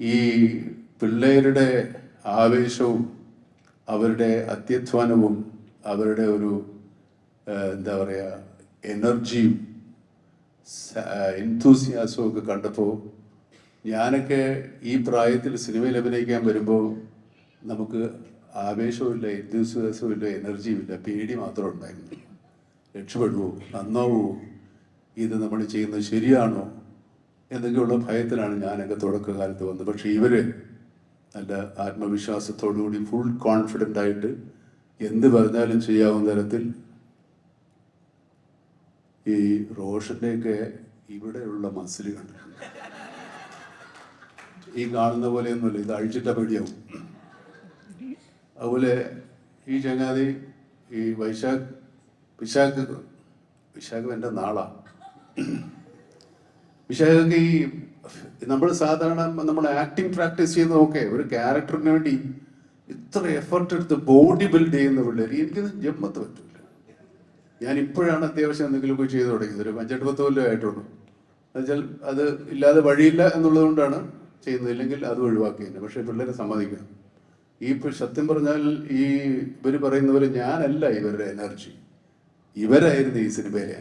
ഈ പിള്ളേരുടെ ആവേശവും അവരുടെ അത്യധ്വാനവും അവരുടെ ഒരു എന്താ പറയുക എനർജിയും എൻതൂസിയാസവും ഒക്കെ കണ്ടപ്പോൾ ഞാനൊക്കെ ഈ പ്രായത്തിൽ സിനിമയിൽ അഭിനയിക്കാൻ വരുമ്പോൾ നമുക്ക് ആവേശവുമില്ല, എൻതൂസിയാസവും ഇല്ല, എനർജിയും ഇല്ല, പേടി മാത്രം ഉണ്ടായിരുന്നു. രക്ഷപ്പെടുവോ, നന്നാവുമോ, ഇത് നമ്മൾ ചെയ്യുന്നത് ശരിയാണോ എന്നൊക്കെയുള്ള ഭയത്തിലാണ് ഞാനൊക്കെ തുടക്കകാലത്ത് വന്നത്. പക്ഷേ ഇവര് നല്ല ആത്മവിശ്വാസത്തോടുകൂടി ഫുൾ കോൺഫിഡൻ്റ് ആയിട്ട് എന്ത് പറഞ്ഞാലും ചെയ്യാവുന്ന തരത്തിൽ. ഈ റോഷൻ്റെയൊക്കെ ഇവിടെയുള്ള മസിലുകൾ ഈ കാണുന്ന പോലെയൊന്നുമില്ല, ഇത് അഴിച്ചിട്ട പേടിയാവും. അതുപോലെ ഈ ചങ്ങാതി ഈ വിശാഖ് എൻ്റെ നാളാണ്. വിശാഖൊക്കെ ഈ നമ്മൾ സാധാരണ നമ്മൾ ആക്ടിങ് പ്രാക്ടീസ് ചെയ്യുന്നത് ഓക്കെ, ഒരു ക്യാരക്ടറിന് വേണ്ടി ഇത്ര എഫർട്ട് എടുത്ത് ബോഡി ബിൽഡ് ചെയ്യുന്ന പിള്ളേർ എനിക്കത് ജമ്മത്ത് പറ്റില്ല. ഞാൻ ഇപ്പോഴാണ് അത്യാവശ്യം എന്തെങ്കിലുമൊക്കെ ചെയ്തു തുടങ്ങിയത്, ഒരു 5-8 കൊല്ലം ആയിട്ടുള്ളൂ. എന്നുവെച്ചാൽ അത് ഇല്ലാതെ വഴിയില്ല എന്നുള്ളത് കൊണ്ടാണ് ചെയ്യുന്നത്, ഇല്ലെങ്കിൽ അത് ഒഴിവാക്കിയത്. പക്ഷേ പിള്ളേരെ സമ്മതിക്കണം. ഈ സത്യം പറഞ്ഞാൽ ഈ ഇവർ പറയുന്ന പോലെ ഞാനല്ല ഇവരുടെ എനർജി, ഇവരായിരുന്നു ഈ സിനിമയിലെ